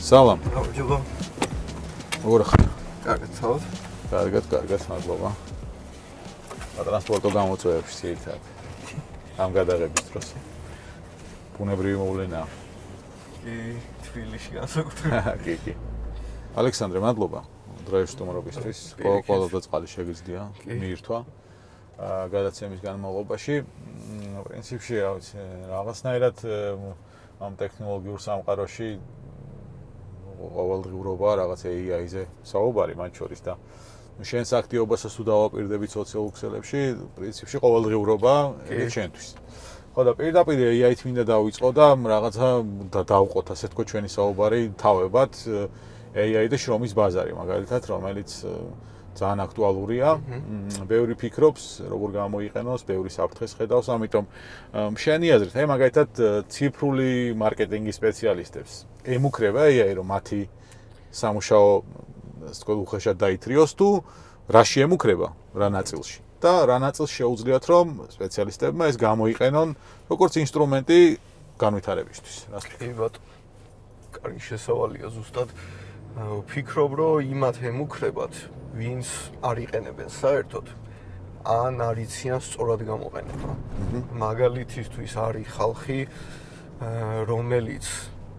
Salam. Hello. Ora. კარგად თავად? კარგად, მადლობა. Ტრანსპორტო გამოწვევებში ცირთად. ამ გადაღების დროს. ბუნებრივი მოვლენაა. კი, თბილისში განსაკუთრებით. კი. ალექსანდრე, მადლობა. დროის სტუმრობისთვის. ყოველდღე წყალი შეგიძლია მიირთვა. გადაცემის განმავლობაში პრინციპში რაღაცნაირად ამ ტექნოლოგიურ სამყაროში ყოველდღიურობა რაღაც AI-ზე საუბარი მათ შორის და შენს აქტივობასაც თუ დავაპირდებით სოციალურ ქსელებში, პრინციპში ყოველდღიურობა შენთვის. ხო და პირდაპირ AI-ით მინდა დავიწყო და რაღაცა დავყოთ, ასე თქო, ჩვენი საუბარი თავებად AI და შრომის ბაზარი, მაგალითად, რომელიც ძალიან აქტუალურია. ბევრი ფიქრობს, როგორ გამოიყენოს, ბევრი საფრთხეს ხედავს, ამიტომ შენი აზრით, მაგალითად, ციფრული მარკეტინგის სპეციალისტებს ემუქრება AI, რომ მათი სამუშაო, ასე თქო, უხეშად დაითრიოს თუ რაში ემუქრება, რა ნაწილში. და რა ნაწილს შეუძლიათ, რომ სპეციალისტებმა ეს გამოიყენონ, როგორც ინსტრუმენტი განვითარებისთვის. კი, ბატონო. კარგი შესავალია ზუსტად. ვფიქრობ, რომ იმათ ემუქრებათ, ვინც არ იყენებენ საერთოდ, ან არ იციან სწორად გამოყენება. მაგალითისთვის არის ხალხი, რომელიც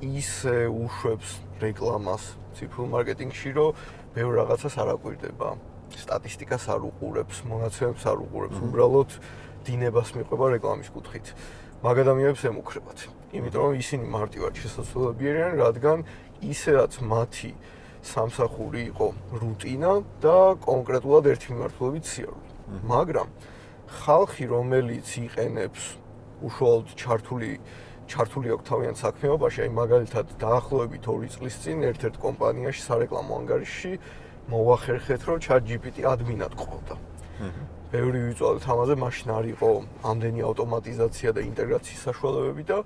ისე უშვებს რეკლამას ციფრულ მარკეტინგში, რომ ბევრ რაღაცას არ აკვირდება. სტატისტიკას არ უყურებს, მონაცემებს არ უყურებს, უბრალოდ დინებას მიყვება რეკლამის კუთხით. მაგ ადამიანებს ემუქრებათ. იმიტომ რომ ისინი მარტივად შესაძლებელები არიან, რადგან ისედაც მათი სამსახური იყო რუტინა და კონკრეტულად ერთი მიმართულებით სიარული. მაგრამ ხალხი, რომელიც იყენებს უშუალოდ ჩართული აქვს თავიანთ საქმეობაში, აი მაგალითად დაახლოებით 2 წლის წინ ერთ-ერთ კომპანიაში სარეკლამო ანგარიშში მოვახერხეთ, რომ ChatGPT ადმინად ყავდა. ბევრი ვიწვალეთ ამაზე, მაშინ არ იყო ამდენი ავტომატიზაცია და ინტეგრაციის საშუალებები და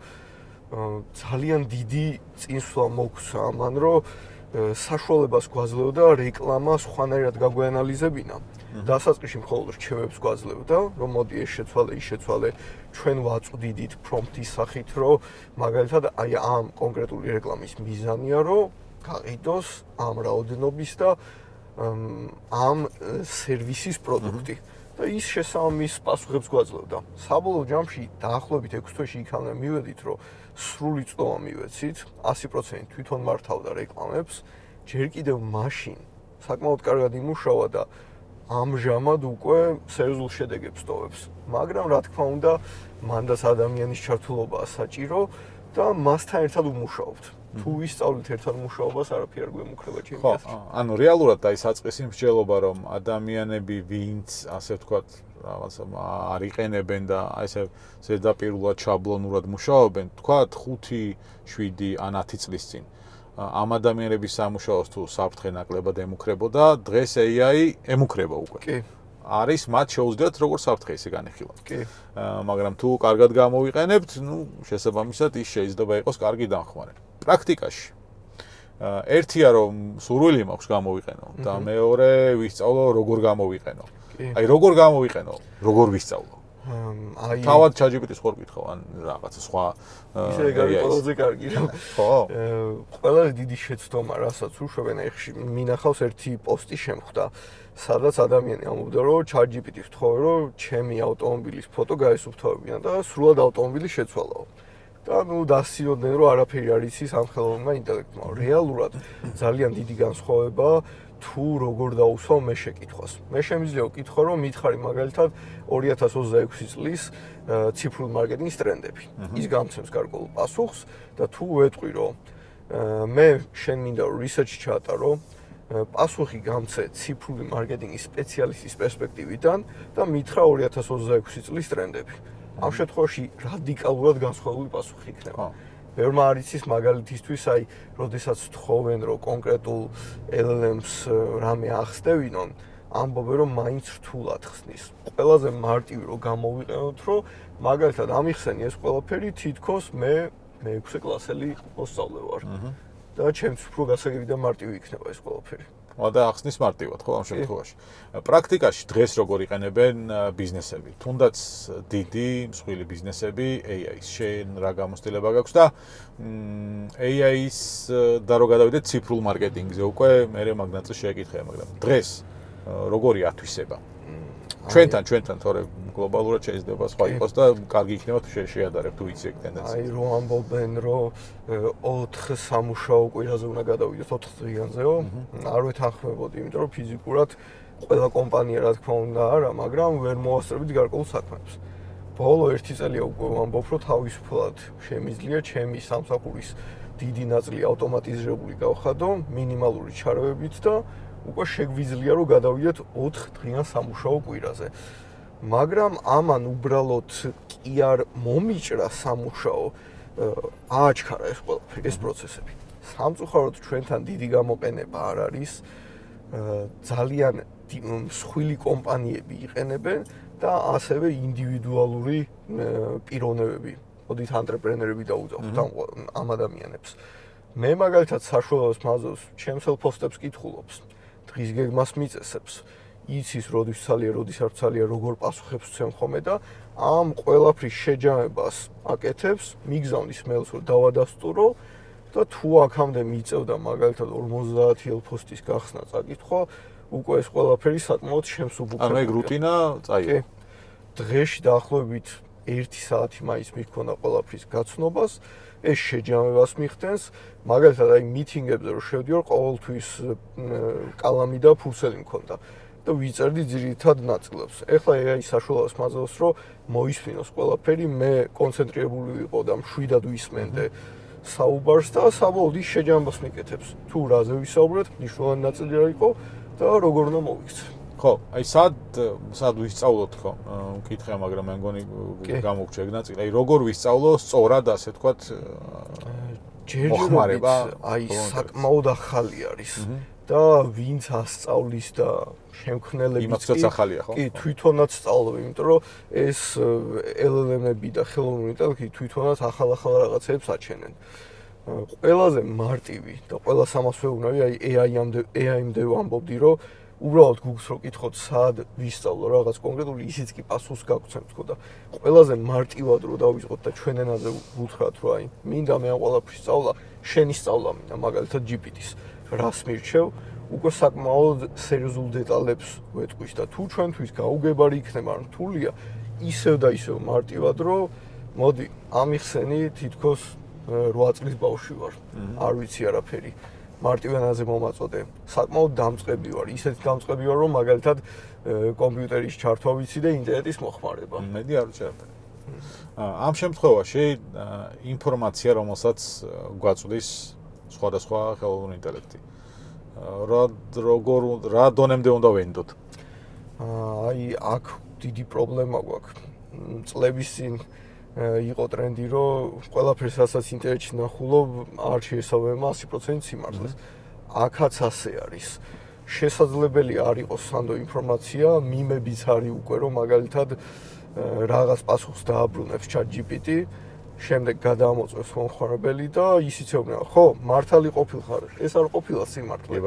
ძალიან დიდი წინსვლა მოგვცა ამან, რომ საშუალებას გვაძლევდა რეკლამა სხვანაირად გაგვეანალიზებინა. დასაწყისში მხოლოდ რჩევებს გვაძლევდა, რომ მოდი ეს შეცვალე, ის შეცვალე, ჩვენ ვაწვდიდით პრომპტის სახით, რომ მაგალითად აი ამ კონკრეტული რეკლამის მიზანია, რომ გაყიდოს ამ რაოდენობის და ამ სერვისის პროდუქტი. და ის შესაბამის პასუხებს გვაძლევდა. საბოლოო ჯამში დაახლოებით 6 თვეში იქამდე მივედით, რომ სრული წვდომა მივეცით, 100% თვითონ მართავდა რეკლამებს, ჯერ კიდევ მაშინ საკმაოდ კარგად იმუშავა და ამჟამად უკვე სერიოზულ შედეგებს ტოვებს. მაგრამ რა თქმა უნდა, მანდაც ადამიანის ჩართულობაა საჭირო და მასთან ერთად უმუშაობთ. თუ ვისწავლით ერთად მუშაობას, არაფერი არ გვემუქრება ჩემს. ანუ რეალურად აი საწყისი მსჯელობა, რომ ადამიანები, ვინც ასე ვთქვათ, რაღაცა არ იყენებენ და აი ესე ზედაპირულად შაბლონურად მუშაობენ, ვთქვათ 5, 7 ან 10 წლის წინ. ამ ადამიანების სამუშაოს თუ საფრთხე ნაკლებად ემუქრებოდა, დღეს AI ემუქრება უკვე. კი. არის მათ შეუძლიათ როგორ საფრთხე ისე განიხილავთ. კი. მაგრამ თუ კარგად გამოვიყენებთ, შესაბამისად ის შეიძლება იყოს კარგი დამხმარე. პრაქტიკაში ერთია რომ სურვილი მაქვს გამოვიყენო და მეორე ვისწავლო როგორ გამოვიყენო. აი როგორ გამოვიყენო, როგორ ვისწავლო. აი თავად ChatGPT-ს ხარ გითხავ ან რაღაცა სხვა ისე გარკვეულზე კარგი რა. ხო. ყველაზე დიდი შეცდომა, რასაც უშვებენ, ეხში მინახავს ერთი პოსტი შემხვდა, სადაც ადამიანი ამბობდა, რომ ChatGPT-ს ვთხოვე, რომ ჩემი ავტომობილის ფოტო გაესუფთავებინა და სრულად ავტომობილი შეცვალაო. და დასცინოდნენ, რომ არაფერი არ იცის ამ ხელოვნურმა ინტელექტმა. რეალურად ძალიან დიდი განსხვავება თუ როგორ დაუსვავ მე შეკითხვას. მე შემიძლია ვკითხო, რომ მითხარი მაგალითად 2026 წლის ციფრული მარკეტინგის ტრენდები. ის გამცემს გარკვეულ პასუხს და თუ ვეტყვი, რომ მე შენ მინდა research ჩაატარო, პასუხი გამცე ციფრული მარკეტინგის სპეციალისტის პერსპექტივიდან და მითხრა 2026 წლის ტრენდები. ამ შემთხვევაში რადიკალურად განსხვავებული პასუხი იქნება. ბევრმა არ იცის მაგალითისთვის, აი, როდესაც თხოვენ, რომ კონკრეტულ LLM-ს რამე ახსნევინონ, ამბობენ, რომ მაინც რთულად ხსნის. ყველაზე მარტივი რომ გამოვიყენოთ, რომ მაგალითად ამიხსენი ეს ყველაფერი თითქოს მე 6 კლასელი მოსწავლე ვარ. და ჩემს უფრო გასაგები და მარტივი იქნება ეს ყველაფერი. თქმა და ახსნის მარტივად, ხო, ამ შემთხვევაში. პრაქტიკაში დღეს როგორ იყენებენ ბიზნესები, თუნდაც დიდი მსხვილი ბიზნესები AI-ს. შენ რა გამოცდილება გაქვს და AI-ს და რო გადავიდეთ ციფრულ მარკეტინგზე უკვე მე მაგ ნაწილს შეეკითხე, მაგრამ დღეს როგორი ათვისება? ჩვენთან თორე გლობალურად შეიძლება სხვა იყოს და კარგი იქნება თუ შეადარებ თუ იცი ეგ ტენდენცია. აი რო ამბობენ რომ 4 სამუშაო კვირაზე უნდა გადავიდეთ 4 დღიანზეო, არ ვეთანხმებოდი, იმიტომ რომ ფიზიკურად ყველა კომპანია რა თქმა უნდა არა, მაგრამ ვერ მოასწრებით გარკვეულ საქმეებს. ბოლო 1 წელია უკვე ვამბობ, რომ თავისუფლად შემიძლია ჩემი სამსახურის დიდი ნაწილი ავტომატიზირებული გავხადო მინიმალური ჩარევებით და უკვე შეგვიძლია რომ გადავიდეთ 4 დღიან სამუშაო კვირაზე. მაგრამ ამან უბრალოდ კი არ მომიჭრა სამუშაო, ააჩქარა ეს პროცესები. სამწუხაროდ ჩვენთან დიდი გამოყენება არ არის, ძალიან მსხვილი კომპანიები იყენებენ და ასევე ინდივიდუალური პიროვნებები, მოდით ანტრეპრენერები დაუძახოთ ამ ადამიანებს. მე მაგალითად საშუალებას მაზოს ჩემს პოსტებს კითხულობს, დღის გეგმას მიწესებს, იცის როდის ცალია, როდის არ ცალია, როგორ პასუხებს ვცემ ხოლმე და ამ ყველაფრის შეჯამებას აკეთებს, მიგზავნის მეილს რომ დავადასტურო და თუ აქამდე მიწევდა მაგალითად 50.000 პოსტის გახსნა წაკითხვა, უკვე ეს ყველაფერი საკმაოდ შემსუბუქებულია. ანუ ეგ რუტინა წაიღო. დღეში დაახლოებით 1 საათი მაინც მიქონა ყველაფრის გაცნობას, ეს შეჯამებას მიხდენს, მაგალითად აი მიტინგებზე რომ შევდივარ, ყოველთვის კალამი და ფურცელი მქონდა და ვიწერდი ძირითად ნაწილებს. ეხლა AI საშუალებას მაძლევს, რომ მოისმინოს ყველაფერი, მე კონცენტრირებული ვიყო და მშვიდად ვისმენდე საუბარს და საბოლოოდ ის შეჯამებას მიკეთებს. თუ რაზე ვისაუბრეთ, მნიშვნელოვანი ნაწილი რა იყო და როგორ უნდა მოვიქცე. ხო, აი სად ვისწავლოთ ხო? მკითხე, მაგრამ მე მგონი გამოგჩა ეგ ნაწილი. აი როგორ ვისწავლო სწორად, ასე თქვათ, ჯერჯერობით აი საკმაოდ ახალი არის. და ვინც ასწავლის და შემქმნელებიც კი თვითონაც სწავლობენ, იმიტომ რომ ეს LLM-ები და ხელოვნური ინტელექტი თვითონაც ახალ რაღაცებს აჩენენ. ყველაზე მარტივი და ყველას ამას ვეუბნები, აი AI-მდე ვამბობდი, რომ უბრალოდ Google-ს რო კითხოთ, სად ვისწავლო რაღაც კონკრეტული, ისიც კი პასუხს გაგცემთ თქო და ყველაზე მარტივად რო დავიწყოთ და ჩვენ ენაზე ვუთხრათ, რომ აი მინდა მე ამ ყველაფრის სწავლა, შენი სწავლა მინდა, მაგალითად GPT-ს. რას მირჩევ, უკვე საკმაოდ სერიოზულ დეტალებს ვეტყვის და თუ ჩვენთვის გაუგებარი იქნება, რთულია, ისევ და ისევ მარტივად, რომ მოდი, ამიხსენი თითქოს 8 წლის ბავშვი ვარ, არ ვიცი არაფერი. მარტივენაზე მომაწოდე. საკმაოდ დამწყები ვარ, ისეთი დამწყები ვარ, რომ მაგალითად კომპიუტერის ჩართვა ვიცი და ინტერნეტის მოხმარება. მედი არ ვიცი არაფერი. ამ შემთხვევაში ინფორმაცია, რომელსაც გვაწვდის სხვადასხვა ხელოვნური ინტელექტი. რა დონემდე უნდა ვენდოთ? აი, აქ დიდი პრობლემა გვაქვს. წლების წინ იყო ტრენდი, რომ ყველაფერს რასაც ინტერნეტში ნახულობ, არ შეესაბამება 100% სიმართლეს. აქაც ასე არის. შესაძლებელი არ იყოს სანდო ინფორმაცია, მიმებიც არის უკვე, რომ მაგალითად რაღაც პასუხს დააბრუნებს ChatGPT, შემდეგ გადაამოწმებს მომხმარებელი და ისიცეუბნება, ხო, მართალი ყოფილხარ, ეს არ ყოფილა სიმართლე.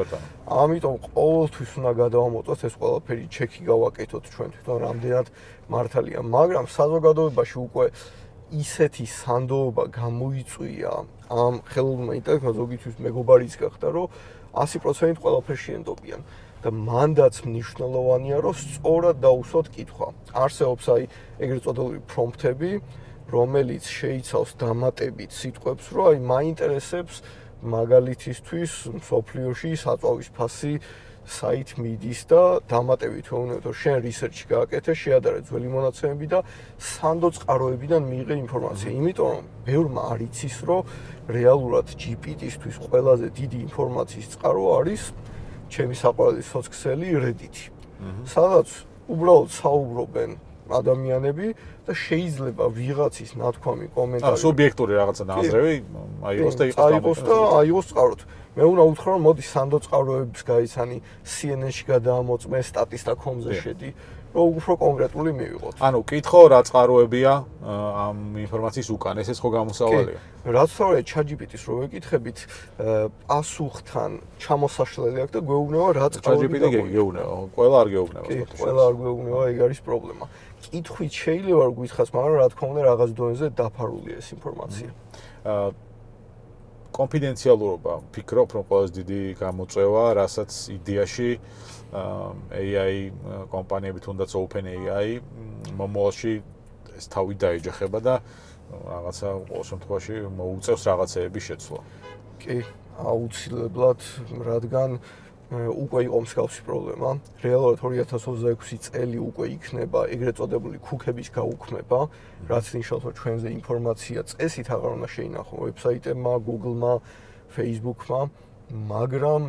ამიტომ ყოველთვის უნდა გადავამოწმოთ ეს ყველაფერი, ჩეკი გავაკეთოთ ჩვენ თვითონ რამდენად მართალია, მაგრამ საზოგადოებაში უკვე ისეთი სანდოობა გამოიწვია ამ ხელოვნურმა ინტელექტმა, ზოგისთვის მეგობარიც გახდა, რომ 100% ყველაფერში ენდობიან და მანდაც მნიშვნელოვანია, რომ სწორად დაუსვათ კითხვა. არსებობს აი ეგრეთ წოდებული პრომპტები, რომელიც შეიცავს დამატებით სიტყვებს, რომ აი მაინტერესებს მაგალითისთვის მსოფლიოში საწვავის ფასი საით მიდის და დამატებით ვეუბნებთ, რომ შენ რისერჩი გააკეთე, შეადარე ძველი მონაცემები და სანდო წყაროებიდან მიიღე ინფორმაცია. იმიტომ რომ ბევრმა არ იცის, რომ რეალურად GPT-ისთვის ყველაზე დიდი ინფორმაციის წყარო არის ჩემი საყვარელი სოციალური Reddit-ი. სადაც უბრალოდ საუბრობენ ადამიანები და შეიძლება ვიღაცის ნათქვამი კომენტარი სუბიექტური რაღაცა ნაზრევი აიღოს და აიღოს წყაროთ. მე უნდა უთხრა, რომ მოდი სანდო წყაროებს გაიცანი CNN-ში გადაამოწმე, Statista.com-ზე შედი, რომ უფრო კონკრეტული მივიღოთ. ანუ კითხო რა წყაროებია ამ ინფორმაციის უკან, ესეც ხო გამოსავალია. რაც სწორედ ChatGPT-ს რო ვეკითხებით, პასუხთან ჩამოსაშლელი აქვს და გვეუბნება რა წყაროები და გეუბნება, ყველა არ გეუბნება. ყველა არ გვეუბნება, ეგ არის პრობლემა. კითხვით შეიძლება რომ გითხრას, მაგრამ რა თქმა უნდა რაღაც დონეზე დაფარულია ეს ინფორმაცია. კონფიდენციალურობა, ფიქრობ, რომ ყველაზე დიდი გამოწვევა, რასაც იდეაში AI კომპანიები თუნდაც OpenAI მომავალში ეს თავი დაეჯახება და რაღაცა ყოველ შემთხვევაში მოუწევს რაღაცეების შეცვლა. კი, აუცილებლად, რადგან უკვე იყო მსგავსი პრობლემა. რეალურად 2026 წელი უკვე იქნება ეგრეთ წოდებული ქუქების გაუქმება, რაც ნიშნავს, რომ ჩვენზე ინფორმაცია წესით აღარ უნდა შეინახო ვებსაიტებმა, Google-მა, Facebook-მა, მაგრამ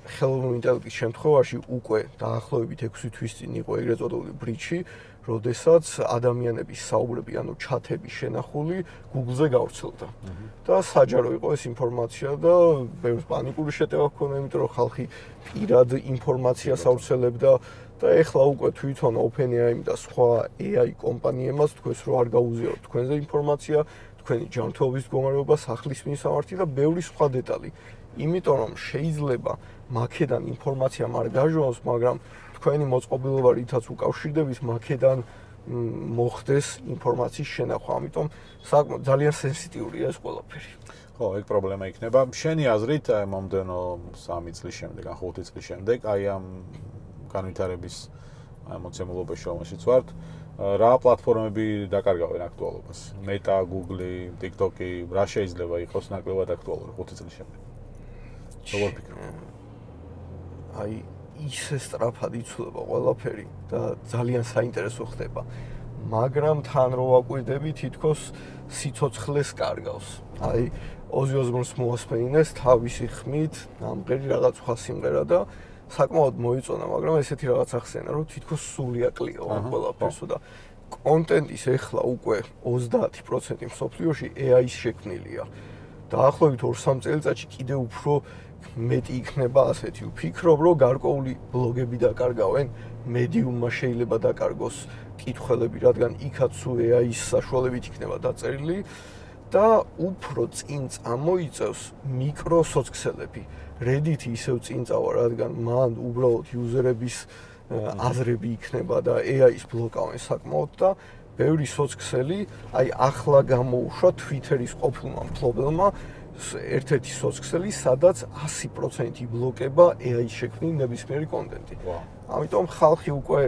ხელოვნური ინტელექტის შემთხვევაში უკვე დაახლოებით 6 თვის წინ იყო ეგრეთ წოდებული ბრიჩი, როდესაც ადამიანების საუბრები, ანუ ჩათები შენახული Google-ზე გავრცელდა. და საჯარო იყო ეს ინფორმაცია და ბევრს პანიკური შეტევა ჰქონდა, იმიტომ რომ ხალხი პირად ინფორმაციას ავრცელებდა და ეხლა უკვე თვითონ OpenAI-მ და სხვა AI კომპანიებმაც თქვენს რომ არ გაუზიაროთ თქვენზე ინფორმაცია, თქვენი ჯანმრთელობის მდგომარეობა, სახლის მისამართი და ბევრი სხვა დეტალი. იმიტომ რომ შეიძლება მაქედან ინფორმაცია არ გაჟონოს, მაგრამ თქვენი მოწყობილობა რითაც უკავშირდებით, მაქედან მოხდეს ინფორმაციის შენახვა. ამიტომ საკმაოდ ძალიან სენსიტიურია ეს ყველაფერი. ხო, ეგ პრობლემა იქნება. შენი აზრით, აი მომდენო 3 წლის შემდეგ, ან 5 წლის შემდეგ, აი ამ განვითარების მოცემულობაში რომელშიც ვართ, რა პლატფორმები დაკარგავენ აქტუალობას? Meta, Google, TikTok-ი, რა შეიძლება იყოს ნაკლებად აქტუალური 5 წლის შემდეგ? როგორ ფიქრობ? აი ისე სწრაფად იცვლება ყველაფერი და ძალიან საინტერესო ხდება. მაგრამ თან რო ვაკვირდები, თითქოს სიცოცხლეს კარგავს. აი Ozzy Osbourne-ს მოასმენინეს თავისი ხმით, ამღერი რაღაც სხვა სიმღერა და საკმაოდ მოიწონა, მაგრამ ესეთი რაღაც ახსენა, რომ თითქოს სული აკლია ყველაფერსო და კონტენტის ეხლა უკვე 30% მსოფლიოში AI-ის შექმნილია. დაახლოებით 2-3 წელიწადში კიდევ უფრო მეტი იქნება ასეთი. ვფიქრობ, რომ გარკვეული ბლოგები დაკარგავენ, Medium-მა შეიძლება დაკარგოს კითხველები, რადგან იქაც AI-ის საშუალებით იქნება დაწერილი და უფრო წინ წამოიწევს მიკროსოცქსელები. Reddit-ი ისევ წინ წავა, რადგან მან უბრალოდ იუზერების აზრები იქნება და AI-ის ბლოკავენ საკმაოდ და ბევრი სოცქსელი, აი ახლა გამოუშვა Twitter-ის ყოფილმა მფლობელმა ერთ-ერთი სოცქსელი, სადაც 100% იბლოკება AI-ის შექმნილი ნებისმიერი კონტენტი. ამიტომ ხალხი უკვე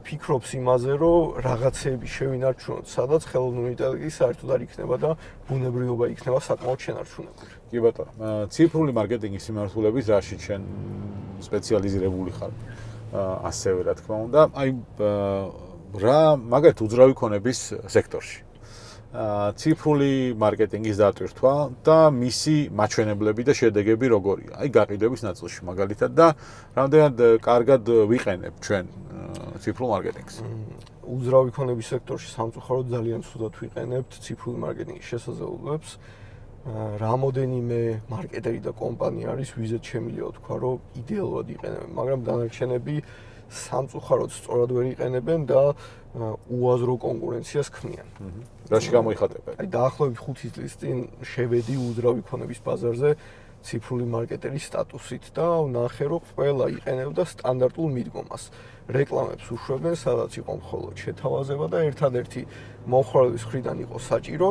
ფიქრობს იმაზე, რომ რაღაცეები შევინარჩუნოთ, სადაც ხელოვნური ინტელექტი საერთოდ არ იქნება და ბუნებრივობა იქნება საკმაოდ შენარჩუნებული. კი ბატონო, ციფრული მარკეტინგის მიმართულებით რაში შენ სპეციალიზირებული ხარ? ასევე რა თქმა უნდა, აი რა მაგათ უძრავი ქონების სექტორში. ციფრული მარკეტინგის დატვირთვა და მისი მაჩვენებლები და შედეგები როგორია? აი გაყიდვების ნაწილში მაგალითად და რამდენად კარგად ვიყენებ ჩვენ ციფრულ მარკეტინგს? უძრავი ქონების სექტორში სამწუხაროდ ძალიან ცუდად ვიყენებთ ციფრული მარკეტინგის შესაძლებლობებს. რამოდენიმე მარკეტერი და კომპანია არის, ვიზეთ შემიძლია თქვა, რომ იდეალურად იყენებენ, მაგრამ დანარჩენები სამწუხაროდ სწორად ვერ იყენებენ და უაზრო კონკურენციას ქმნიან. რაში გამოიხატება? აი დაახლოებით 5 წლის წინ შევედი უძრავი ქონების ბაზარზე ციფრული მარკეტერის სტატუსით და ვნახე, რომ ყველა იყენებდა სტანდარტულ მიდგომას. რეკლამებს უშვებდნენ, სადაც იყო მხოლოდ შეთავაზება და ერთადერთი მომხმარებლის მხრიდან იყო საჭირო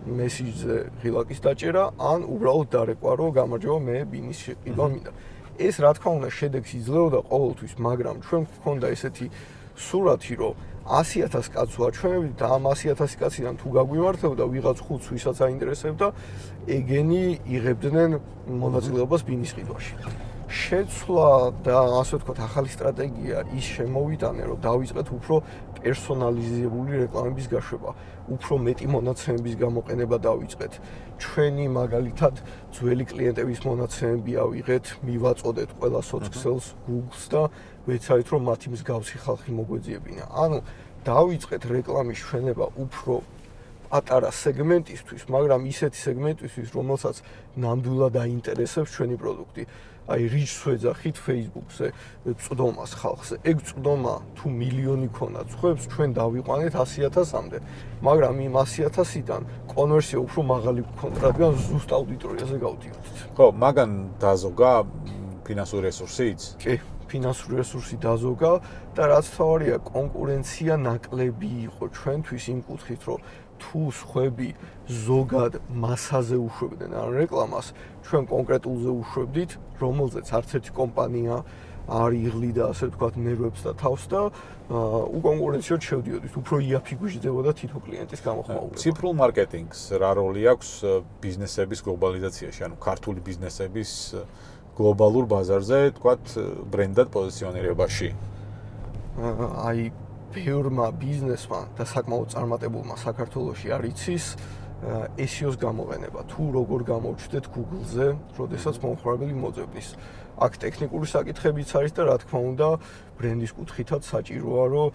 მესიჯზე ღილაკის დაჭერა, ან უბრალოდ დარეკვა, რომ გამარჯობა, მე ბინის შეყიდვა მინდა. ეს რა თქმა უნდა შედეგს იძლეოდა ყოველთვის, მაგრამ ჩვენ გვქონდა ესეთი სურათი, რომ 100,000 კაცს ვაჩვენებთ და ამ 100,000 კაციდან თუ გაგვიმართებოდა ვიღაც ხუთს, ვისაც აინტერესებდა, ეგენი იღებდნენ მონაწილეობას ბინის ყიდვაში. შეცვლა და ასე ვთქვათ, ახალი სტრატეგია ის შემოვიტანე, რომ დავიწყეთ უფრო პერსონალიზებული რეკლამების გაშვება, უფრო მეტი მონაცემების გამოყენება დავიწყეთ. ჩვენი მაგალითად ძველი კლიენტების მონაცემები ავიღეთ, მივაწოდეთ ყველა სოცქსელს, Google-ს და ვეცადეთ, რომ მათი მსგავსი ხალხი მოგვეძიებინა. ანუ დავიწყეთ რეკლამის ჩვენება უფრო პატარა სეგმენტისთვის, მაგრამ ისეთი სეგმენტისთვის, რომელსაც ნამდვილად აინტერესებს ჩვენი პროდუქტი. აი რიჩს ვეძახით Facebook-ზე, წვდომას ხალხზე. ეგ წვდომა თუ მილიონი ქონათ ხვებს, ჩვენ დავიყვანეთ 100,000-მდე, მაგრამ იმ 100,000-დან კონვერსია უფრო მაღალი გქონდა, რადგან ზუსტ აუდიტორიაზე გავდიოდით. ხო, მაგან დაზოგა ფინანსური რესურსიც? კი, ფინანსური რესურსი დაზოგა და რაც თავარია, კონკურენცია ნაკლები იყო ჩვენთვის იმ კუთხით, რომ თუ სხვები ზოგად მასაზე უშვებდნენ ან რეკლამას, ჩვენ კონკრეტულზე უშვებდით, რომელზეც არც ერთი კომპანია არ იღლიდა, ასე ვთქვათ, ნერვებს და თავს და უკონკურენციოდ შევდიოდით, უფრო იაფი გვიждდებოდა თითო კლიენტის გამოხმაურება. ციფრულ მარკეტინგს რა როლი აქვს ბიზნესების გლობალიზაციაში, ანუ ქართული ბიზნესების გლობალურ ბაზარზე, ვთქვათ, ბრენდად პოზიციონირებაში? აი ბევრმა ბიზნესმა და საკმაოდ წარმატებულმა საქართველოში არ იცის SEO-ს გამოყენება. თუ როგორ გამოვჩნდეთ Google-ზე, როდესაც მომხმარებელი მოძებნის. აქ ტექნიკური საკითხებიც არის და რა თქმა უნდა, ბრენდის კუთხითაც საჭიროა, რომ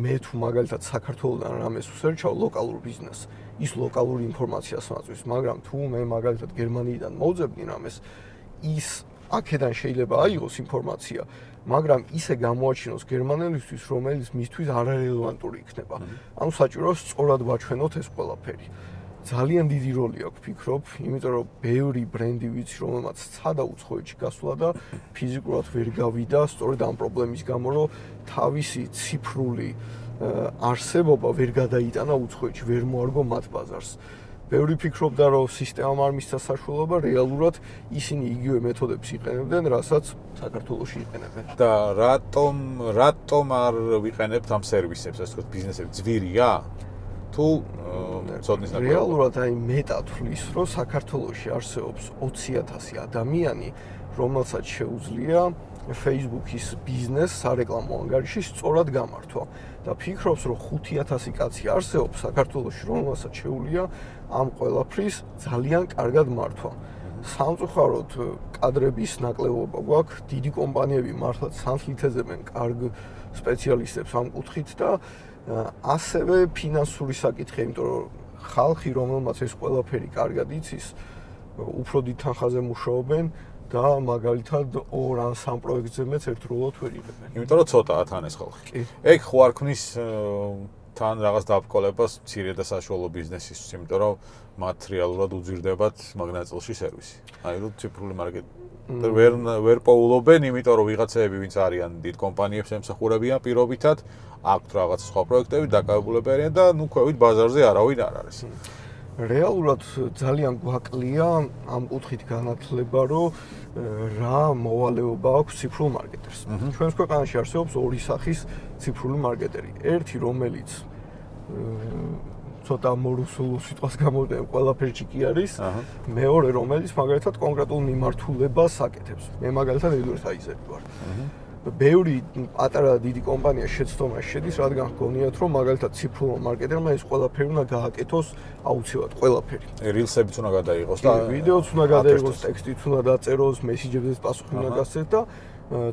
მე თუ მაგალითად საქართველოსთან რამეს ვსერჩავ ლოკალურ ბიზნესს, ის ლოკალური ინფორმაციას მაწვის, მაგრამ თუ მე მაგალითად გერმანიიდან მოვძებნი რამეს, ის აქედან შეიძლება აიღოს ინფორმაცია, მაგრამ ისე გამოაჩინოს გერმანელისთვის, რომელიც მისთვის არარელევანტური იქნება. ანუ საჭიროა სწორად ვაჩვენოთ ეს ყველაფერი. ძალიან დიდი როლი აქვს, ვფიქრობ, იმიტომ რომ ბევრი ბრენდი ვიცი, რომელმაც ცადა უცხოეთში გასვლა და ფიზიკურად ვერ გავიდა, სწორედ ამ პრობლემის გამო, რომ თავისი ციფრული არსებობა ვერ გადაიტანა უცხოეთში, ვერ მოარგო მათ ბაზარს. ბევრი ფიქრობდა, რომ სისტემამ არ მისცა საშუალება, რეალურად ისინი იგივე მეთოდებს იყენებდნენ, რასაც საქართველოში იყენებენ. და რატომ არ ვიყენებთ ამ სერვისებს, ასე ვთქვათ, ბიზნესები ძვირია? თუ ცოდნის ნაკლებია? რეალურად აი მეტად თვლის, რომ საქართველოში არსებობს 20,000 ადამიანი, რომელსაც შეუძლია Facebook-ის ბიზნეს სარეკლამო ანგარიში სწორად გამართვა. და ფიქრობს, რომ 5,000 კაცი არსებობს საქართველოში, რომელსაც შეუძლია ამ ყველაფრის ძალიან კარგად მართვა. სამწუხაროდ კადრების ნაკლებობა გვაქვს, დიდი კომპანიები მართლაც სანთლით ეძებენ კარგ სპეციალისტებს ამ კუთხით და ასევე ფინანსური საკითხი, იმიტომ რომ ხალხი, რომელმაც ეს ყველაფერი კარგად იცის, უფრო დიდ თანხაზე მუშაობენ და მაგალითად 2 ან 3 პროექტზე მეც ერთდროულად ვერ იღებენ. იმიტომ რომ ცოტაა თან ეს ხალხი. ეგ ხო არ ქმნის თან რაღაც დაბრკოლებას მცირე და საშუალო ბიზნესისთვის, იმიტომ რომ მათ რეალურად უძირდებათ მაგნაწილში სერვისი. აი რომ ციფრული მარკეტინგი ვერ პოულობენ, იმიტომ რომ ვიღაცები, ვინც არიან დიდ კომპანიებს ემსახურებიან პირობითად, აქვთ რაღაც სხვა პროექტები, დაკავებულები არიან და ნუ ქვევით ბაზარზე არავინ არ არის. რეალურად ძალიან გვაკლია ამ კუთხით განათლება, რომ რა მოვალეობა აქვს ციფრულ მარკეტერს. ჩვენს ქვეყანაში არსებობს 2 სახის ციფრული მარკეტერი. ერთი, რომელიც ცოტა მორუსულ სიტყვას გამოვიდნენ, ყველაფერში კი არის. მეორე, რომელიც მაგალითად კონკრეტულ მიმართულებას აკეთებს. მე მაგალითად ედვარდაიზერი ვარ. ბევრი პატარა დიდი კომპანია შეცდომაში შედის, რადგან გქონიათ, რომ მაგალითად ციფრულ მარკეტერმა ეს ყველაფერი უნდა გააკეთოს აუცილებლად ყველაფერი. რილსებიც უნდა გადაიღოს და ვიდეოც უნდა გადაიღოს, ტექსტიც უნდა დაწეროს, მესიჯებზეც პასუხი უნდა გასცეს და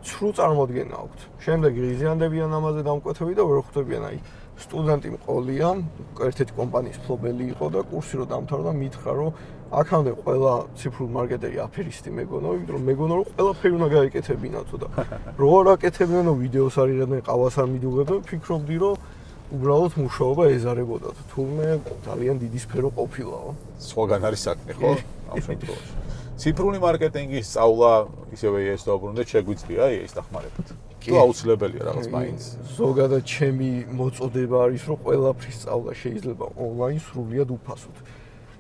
ცრუ წარმოდგენა აქვთ. შემდეგ ღიზიანდებიან ამაზე დამკვეთები და ვერ ხვდებიან აი სტუდენტი მყოლიან, ერთ-ერთი კომპანიის ფლობელი იყო და კურსი რო დამთავრდა, მითხრა, რომ აქამდე ყველა ციფრული მარკეტერი აფერისტი მეგონა, იმიტომ რომ მეგონა რომ ყველაფერი უნდა გაეკეთებინათო და რო არ აკეთებინო ვიდეოს არ იღებდნენ, ყავას არ მიდუღებდნენ, ფიქრობდი რომ უბრალოდ მუშაობა ეზარებოდათ. თუმე ძალიან დიდი სფერო ყოფილაო. სხვაგან არის საქმე, ხო? ამ შემთხვევაში. ციფრული მარკეტინგის სწავლა ისევე ეს დაუბრუნდეთ, შეგვიძლია ეს დახმარებით. თუ აუცილებელია რაღაც მაინც. ზოგადად ჩემი მოწოდება არის, რომ ყველაფრის სწავლა შეიძლება ონლაინ სრულიად უფასოდ.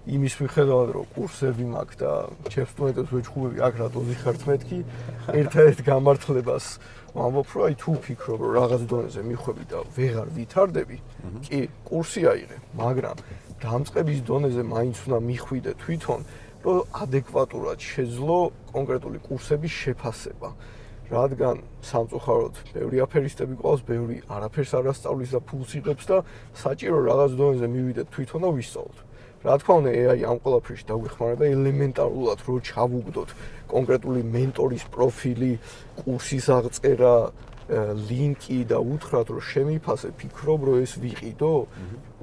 იმის მიხედავად, რომ კურსები მაქვს და ჩემს სტუდენტებს ვეჩხუბები აქ რატო ვიხართ მეთქი, ერთ-ერთ გამართლებას ვამბობ, რომ აი თუ ვფიქრობ, რომ რაღაც დონეზე მიხვები და ვეღარ ვითარდები, კი, კურსი აიღე, მაგრამ დამწყების დონეზე მაინც უნდა მიხვიდე თვითონ, რომ ადეკვატურად შეძლო კონკრეტული კურსების შეფასება. რადგან სამწუხაროდ ბევრი აფერისტები ყავს, ბევრი არაფერს არ ასწავლის და ფულს იღებს და საჭირო რაღაც დონეზე მივიდეთ თვითონ და ვისწავლოთ. რა თქმა უნდა, AI ამ ყველაფერში დაგვეხმარება ელემენტარულად, რომ ჩავუგდოთ კონკრეტული მენტორის პროფილი, კურსის აღწერა, ლინკი და უთხრათ, რომ შემიფასე, ფიქრობ, რომ ეს ვიყიდო,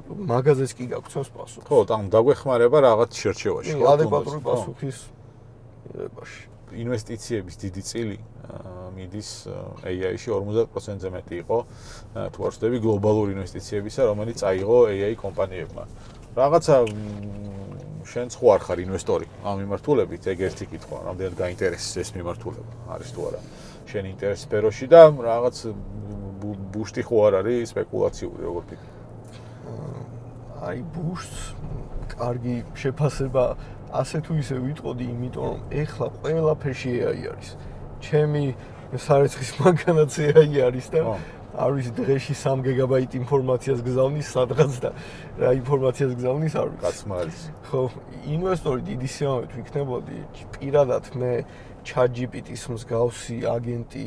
მაგაზეც კი გაგცნობს პასუხი. ხო, ან დაგვეხმარება რაღაც შერჩევაში, ხო, ადეკვატური პასუხის მიღებაში. ინვესტიციების დიდი წილი მიდის AI-ში 50%-ზე მეტი იყო თუ არ ვცდები გლობალური ინვესტიციებისა, რომელიც წაიღო AI კომპანიებმა. რაღაცა შენ ხო არ ხარ ინვესტორი ამ მიმართულებით, ეგ ერთი კითხვა, რამდენად გაინტერესებს ეს მიმართულება, არის თუ არა შენ ინტერეს სფეროში და რაღაც ბუშტი ხო არ არის სპეკულაციური, როგორ ფიქრობ? აი ბუშტს კარგი შეფასება ასე თუ ისე ვიტყოდი, იმიტომ რომ ეხლა ყველაფერში AI არის. ჩემი სარეცხის მანქანაც AI არის და არ ვიცი დღეში 3 გიგაბაიტ ინფორმაციას გზავნის სადღაც და რა ინფორმაციას გზავნის არ ვიცი. კაცმა არის. ხო, ინვესტორი დიდი სიამოვნებით ვიქნებოდი. პირადად მე ChatGPT-ის მსგავსი აგენტი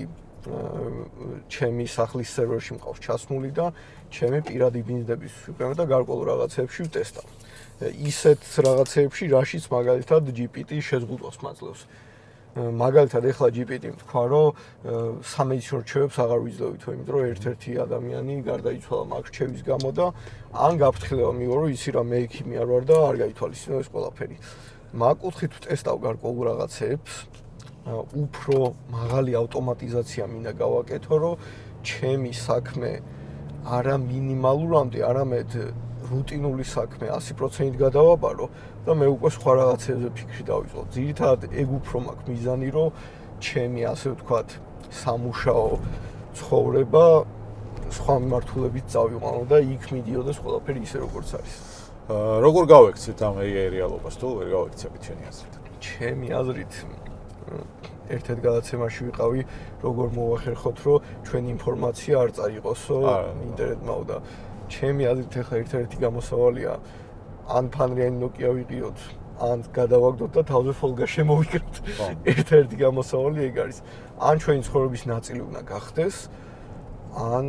ჩემი სახლის სერვერში მყავს ჩასმული და ჩემი პირადი ბიზნესების ვიყენებ და გარკვეულ რაღაცებში ვტესტავ. ისეთ რაღაცებში, რაშიც მაგალითად GPT შეზღუდვას მაძლევს. მაგალითად ეხლა GPT თქვა, რომ სამედიცინო რჩევებს აღარ ვიძლევითო, იმიტომ რომ ერთ-ერთი ადამიანი გარდაიცვალა მაგ რჩევის გამო და ან გაფრთხილება მიიღო, რომ იცი რა მე ექიმი არ ვარ და არ გაითვალისწინო ეს ყველაფერი. მაგ კუთხით ვტესტავ გარკვეულ რაღაცებს. უფრო მაღალი ავტომატიზაცია მინდა გავაკეთო, რომ ჩემი საქმე არა მინიმალურამდე, არამედ რუტინული საქმე 100%-ით გადავაბარო და მე უკვე სხვა რაღაცებზე ფიქრი დავიწყო. ძირითადად ეგ უფრო მაქვს მიზანი, რომ ჩემი ასე ვთქვათ, სამუშაო ცხოვრება სხვა მიმართულებით წავიყვანო და იქ მიდიოდეს ყველაფერი ისე როგორც არის. როგორ გავექცეთ ამ AI რეალობას თუ ვერ გავექცებით ჩვენი აზრით? ჩემი აზრით ერთ-ერთ გადაცემაში ვიყავი, როგორ მოვახერხოთ, რომ ჩვენი ინფორმაცია არ წაიღოსო ინტერნეტმაო და ჩემი აზრით ახლა ერთ-ერთი გამოსავალია ან ფანრიანი Nokia ვიყიოთ, ან გადავაგდოთ და თავზე ფოლგა შემოვიკროთ. ერთ-ერთი გამოსავალი ეგ არის. ან ჩვენი ცხოვრების ნაწილი უნდა გახდეს, ან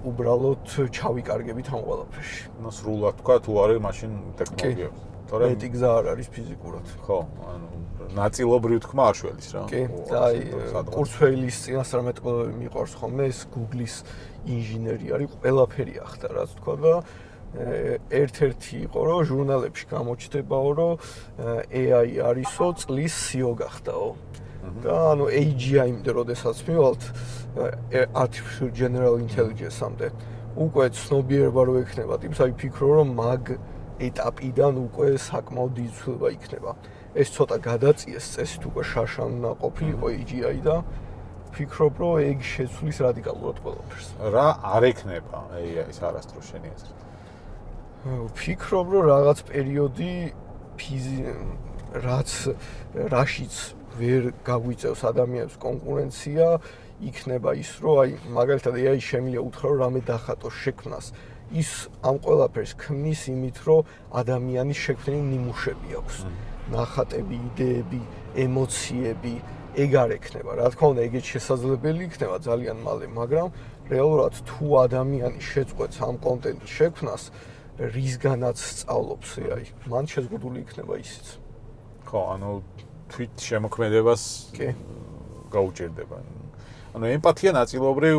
უბრალოდ ჩავიკარგებით ამ ყველაფერში. ნუ სრულად თქვა თუ არის მაშინ ტექნოლოგიები. თორემ მეტი გზა არ არის ფიზიკურად. ხო, ანუ ნაწილობრივ თქმა არ შველის რა. კი, აი კურსფეილის წინასწარ მეტყველები მიყვარს ხოლმე ეს Google-ის ინჟინერი არის, ყველაფერი ახდა რაც თქვა და ერთ-ერთი იყო რომ ჟურნალებში გამოჩნდებაო რომ AI არისო წლის CEO გახდაო. და ანუ AGI-მდე როდესაც მივალთ Artificial General Intelligence-ამდე უკვე ცნობიერება რო ექნებათ, იმის აი ფიქრო რომ მაგ ეტაპიდან უკვე საკმაოდ დიდი ცვლილება იქნება. ეს ცოტა გადაწიეს წესით უკვე შაშანა ყოფილიყო AGI და ფიქრობ რომ ეგ შეცვლის რადიკალურად ყველაფერს. რა არ ექნება AI-ის არასდროს შენი აზრით? ვფიქრობ რომ რაღაც პერიოდი რაშიც ვერ გაგვიწევს ადამიანებს კონკურენცია, იქნება ის რომ აი მაგალითად AI შემიძლია უთხრა რომ რამე დახატოს შექმნას. ის ამ ყველაფერს ქმნის იმით რომ ადამიანის შექმნილი ნიმუშები აქვს. ნახატები, იდეები, ემოციები, ეგ არ ექნება. რა თქმა უნდა, ეგეც შესაძლებელი იქნება ძალიან მალე, მაგრამ რეალურად თუ ადამიანი შეწყვეტს ამ კონტენტის შექმნას, რისგანაც სწავლობს AI, მან შეზღუდული იქნება ისიც. ხო, ანუ თვით შემოქმედებას გაუჭირდება. ანუ ემპათია ნაწილობრივ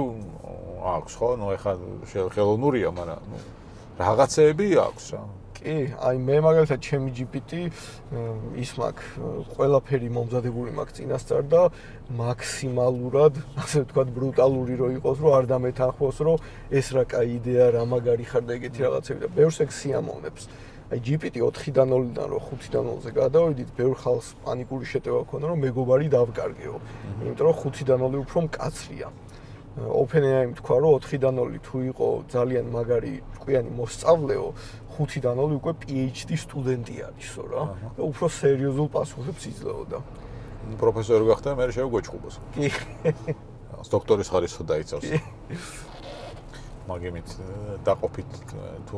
აქვს, ხო? ნუ ეხლა ხელოვნურია, მაგრამ ნუ რაღაცეები აქვს რა. კი, აი მე მაგალითად ჩემი GPT ის მაქვს ყველაფერი მომზადებული მაქვს წინასწარ და მაქსიმალურად, ასე ვთქვათ, ბრუტალური რო იყოს, რომ არ დამეთანხმოს, რომ ეს რა კაი იდეა, რა მაგარი ხარ და ეგეთი რაღაცები და ბევრს ეგ სიამოვნებს. აი GPT 4-დან 0-დან რო 5-დან 0-ზე გადავიდით, ბევრ ხალხს პანიკური შეტევა ქონდა, რომ მეგობარი დავკარგეო. იმიტომ რომ 5-დან 0 უფრო მკაცრია. OpenAI-მ თქვა, რომ 4-დან 0 თუ იყო ძალიან მაგარი ჭკვიანი მოსწავლეო, 5-დან 0 უკვე PhD სტუდენტი არისო რა და უფრო სერიოზულ პასუხებს იძლეოდა. პროფესორი გახდა, მე შეგვეჭყუბოს. კი. დოქტორის ხარისხი დაიცავს. მაგემით დაყოფით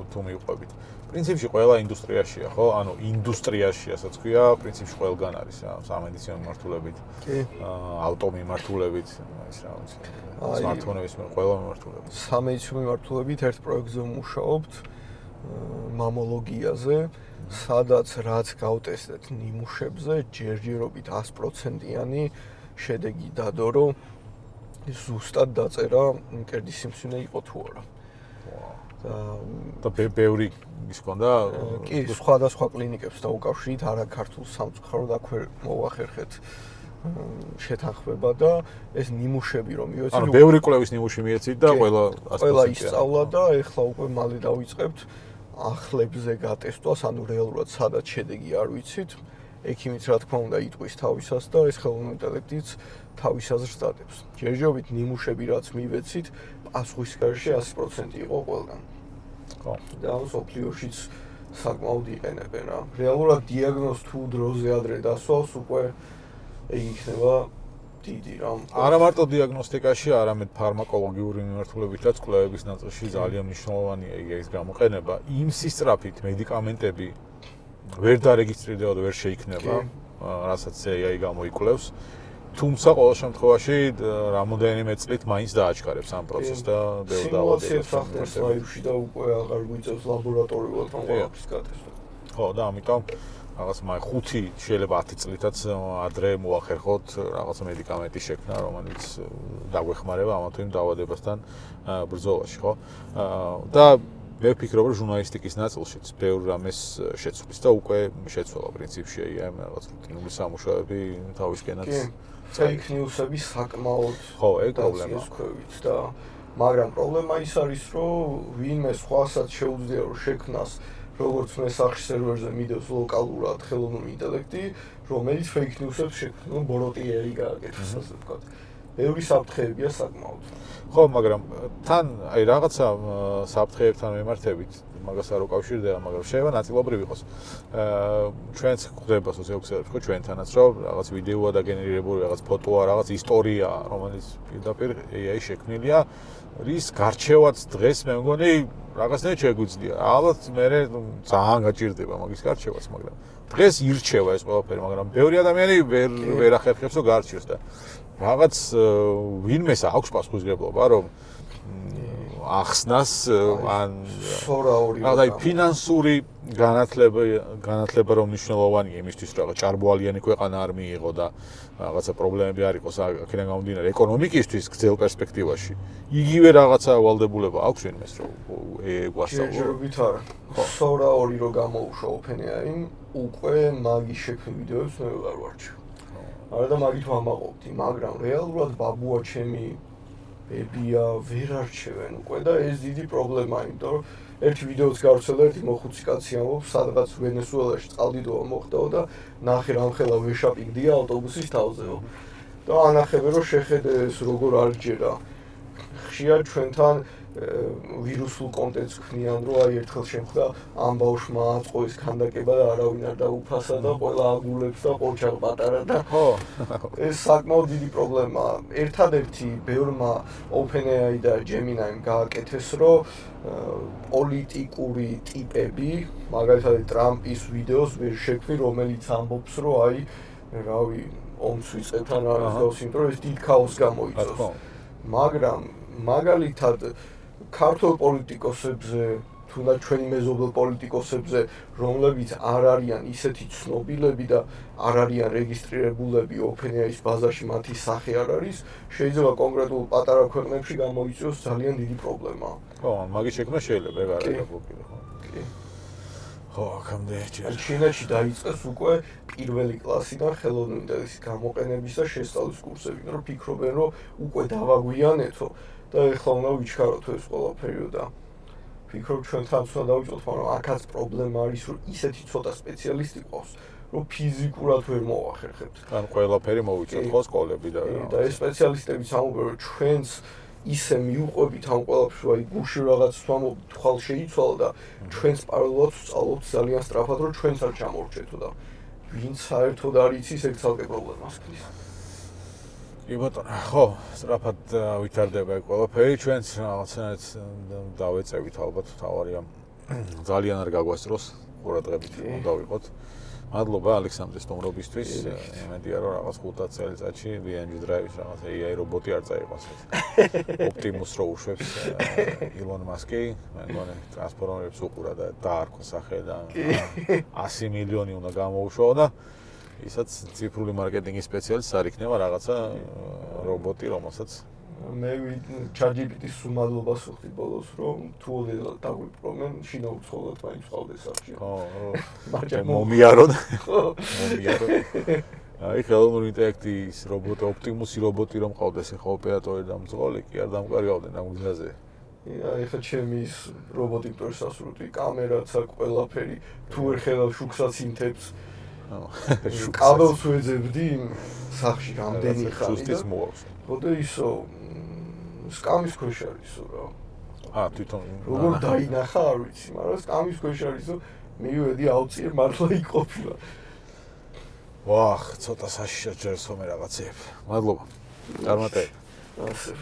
თუ მიყვებით. პრინციპში ყველა ინდუსტრიაშია, ხო? ანუ ინდუსტრიაში, ასაც ქვია, პრინციპში ყველგან არის რა, სამედიცინო მიმართულებით. კი. ავტო მიმართულებით, ის რა ვიცი. სმარტფონების ყველა მიმართულებით. სამედიცინო მიმართულებით ერთ პროექტზე ვმუშაობთ. მამოლოგიაზე, სადაც რაც გავტესტეთ ნიმუშებზე, ჯერჯერობით 100%-იანი შედეგი დადო, რომ ზუსტად დაწერა მკერდის სიმსივნე იყო თუ არა. და ბევრი ის ქონდა კი სხვადასხვა კლინიკებს დაუკავშირით არა ქართულ სამწუხაროდ აქვე მოახერხეთ შეთანხმება და ეს ნიმუშები რომ მივეცით ანუ ბევრი კვლევის ნიმუში მიეცით და ყველა ისწავლა და ეხლა უკვე მალე დავიწყებთ ახლებზე გატესტვას ანუ რეალურად სადაც შედეგი არ ვიცით ექიმიც რა თქმა უნდა იტყვის თავისას და ეს ხელოვნური ინტელექტიც თავის აზრს დადებს ჯერჯერობით ნიმუშები რაც მივეცით პასუხის გარშე 100% იყო ყველგან ხო და სოფლიოშიც საკმაოდ იყენებენ რა რეალურად დიაგნოზ თუ დროზე ადრე დასვავს უკვე იქნება დიდი რამ არა მარტო დიაგნოსტიკაში არამედ ფარმაკოლოგიური მიმართულებითაც კვლევების ნაწილში ძალიან მნიშვნელოვანია ის გამოყენება იმ სისწრაფით მედიკამენტები ვერ დარეგისტრირდება და ვერ შეიქმნება რასაც AI გამოიკვლევს თუმცა ყოველ შემთხვევაში რამოდენიმე წლით მაინც დააჩქარებს ამ პროცესს და ბევრ დაავადებას ახდენს სლაიდში და უკვე აღარ გვიწევს ლაბორატორიულად მომავალს გატესტვა ხო და ამიტომ რაღაც 5 შეიძლება 10 წლითაც ადრე მოახერხოთ რაღაც მედიკამენტის შექმნა რომელიც დაგვეხმარება ამა თუ იმ დაავადებასთან ბრძოლაში ხო და მე ვფიქრობ რომ ჟურნალისტიკის ნაწილშიც ბევრ რამეს შეცვლის და უკვე შეცვალა პრინციპში ამ რაღაც რუტინული სამუშაოები თავისკენაც fake news-ები საკმაოდ ხო ეგ პრობლემაა და მაგრამ პრობლემა ის არის რომ ვინმე სხვასაც შეუძლია რომ შექმნას როგორც მესახში სერვერზე მიდევს ლოკალურად ხელოვნური ინტელექტი რომელიც fake news-ებს შექმნა ბოროტი AI გააკეთებს ასე ვთქვათ ბევრი საფრთხეებია საკმაოდ ხო მაგრამ თან აი რაღაცა საფრთხეებთან მიმართებით მაგას არ უკავშირდება მაგრამ შეიძლება ნაწილობრივ იყოს ჩვენც გვხვდება სოციალურ ხო ჩვენთანაც რომ რაღაც ვიდეოა დაგენერირებული რაღაც ფოტოა რაღაც ისტორია რომელიც პირდაპირ AI შექმნილია რის გარჩევაც დღეს მე მგონი რაღაცნაირად შეგვიძლია ალბათ მე ძალიან გაჭირდება მაგის გარჩევაც მაგრამ დღეს ირჩევა ეს ყველაფერი მაგრამ ბევრი ადამიანი ვერ ახერხებს რომ გარჩევს და რაღაც ვინმეს აქვს პასუხისმგებლობა რომ ახსნას ან აი ფინანსური განათლება რომ მნიშვნელოვანია იმისთვის რომ რაღაც ჭარბოალიანი ქვეყანა არ მიიღო და რაღაცა პრობლემები არ იყოს აქედან გამომდინარე ეკონომიკისთვის გრძელ პერსპექტივაში იგივე რაღაცა ვალდებულება აქვს ვინმეს რომ გვასწავლოს ჯერჯერობით არა სორაორი რო გამოუშვა OpenAI უკვე მაგის შექმნილ ვიდეოებს მე ვეღარ ვარჩევ არა და მაგით ვამაყობდი მაგრამ რეალურად ბაბუა ჩემი ბებია ვერ არჩევენ უკვე და ეს დიდი პრობლემაა იმიტომ რომ ერთი ვიდეოც გავრცელა ერთი მოხუცი კაცი ამბობს სადღაც ვენესუელაში წყალდიდობა მოხდაო და ნახე რამხელა ვეშაპინგდია ავტობუსის თავზეო და ანახებენ რომ შეხედე ეს როგორ არჯერა ხშირად ჩვენთან ვირუსულ კონტენტს ქმნიან რომ აი ერთხელ შემხდა ამ ბავშვმა აწყო ეს ქანდაკება და არავინ არ დაუფასა და ყველა აგულებს და ყორჩაღ პატარა და ხო ეს საკმაოდ დიდი პრობლემაა ერთადერთი ბევრმა OpenAI და Gemini-მ გააკეთეს რომ პოლიტიკური ტიპები მაგალითად ტრამპის ვიდეოს ვერ შექმნი რომელიც ამბობს რომ აი რავი ომს ვიწყებთ ან არის გავს იმიტომ რომ ეს დიდ ქაოსს გამოიწვევს მაგრამ მაგალითად ქართულ პოლიტიკოსებზე თუნდაც ჩვენი მეზობელ პოლიტიკოსებზე რომლებიც არ არიან ისეთი ცნობილები და არ არიან რეგისტრირებულები OpenAI-ის ბაზაში მათი სახე არ არის შეიძლება კონკრეტულ პატარა ქვეყნებში გამოიწვიოს ძალიან დიდი პრობლემა ხო მაგის შექმნა შეიძლება ეგ არ არის ბლოკირება კი ხო აქამდე ჩინეთში დაიწყეს უკვე პირველი კლასიდან ხელოვნური ინტელექტის გამოყენების და შესწავლის კურსები რომ ფიქრობენ რომ უკვე დავაგვიანეთო და ეხლა უნდა ვიჩქაროთ ეს ყველაფერი და ფიქრობ ჩვენთანაც უნდა დავიწყოთ მაგრამ აქაც პრობლემა არის რომ ისეთი ცოტა სპეციალისტი ყავს რომ ფიზიკურად ვერ მოახერხებთ ან ყველაფერი მოვიწოთ ხო სკოლები და ეს სპეციალისტებიც ამბობენ რომ ჩვენს ისე მიუყვებით ამ ყველაფერს აი გუში რაღაც თვალ შეიცვალა და ჩვენს პარალელურად ვსწავლობთ ძალიან სწრაფად რომ ჩვენც არ ჩამორჩეთო და ვინც საერთოდ არ იცის ეგ ცალკე პრობლემას ქნის კი ბატონო, ხო, სწრაფად ვითარდება ეგ ყველაფერი, ჩვენც რაღაცნაირად დავეწევით ალბათ თავარია. ძალიან არ გაგვასწროს ყურადღებით უნდა ვიყოთ. მადლობა ალექსანდრე სტომრობისთვის. იმედია რომ რაღაც 5 წელიწადში DNG Drive-ის რაღაც AI რობოტი არ წაიღოს. Optimus რო უშვებს ილონ მასკი, მე მგონი ტრანსფორმერებს უყურა და დაარქვა სახე და 100 მილიონი უნდა გამოუშვა და ისაც ციფრული მარკეტინგის სპეციალისტი არ იქნება რაღაცა რობოტი, რომელსაც მე ChatGPT-ის უმადლობას ვხდი ბოლოს, რომ თუ დაგვიპრობენ, შინაუცხოურად მაინც ყავდეს სახში. მომიარონ. მომიარონ. აი ხელოვნური ინტელექტის რობოტი, ოპტიმუსი რობოტი რომ ყავდეს ახლა ოპერატორი და მძღოლი კი არ დამყარიავდნენ ამ გზაზე. აი ხა ჩემი ის რობოტი სასრუტი, კამერაცა, ყველაფერი, თუ ვერ ხედავ შუქსაც ინთებს. კაბელს ვეძებდი სახში რამდენი ხანი. სუსტიც მოაქვს. ხოდა ისო სკამის ქვეშ არისო რა. თვითონ როგორ დაინახა არ ვიცი, მაგრამ სკამის ქვეშ არისო მივედი აუწიე მართლა იქ ყოფილა. ვახ, ცოტა საშიშად ჯერს ხომ რაღაცეებ. მადლობა. წარმატებით. ასე.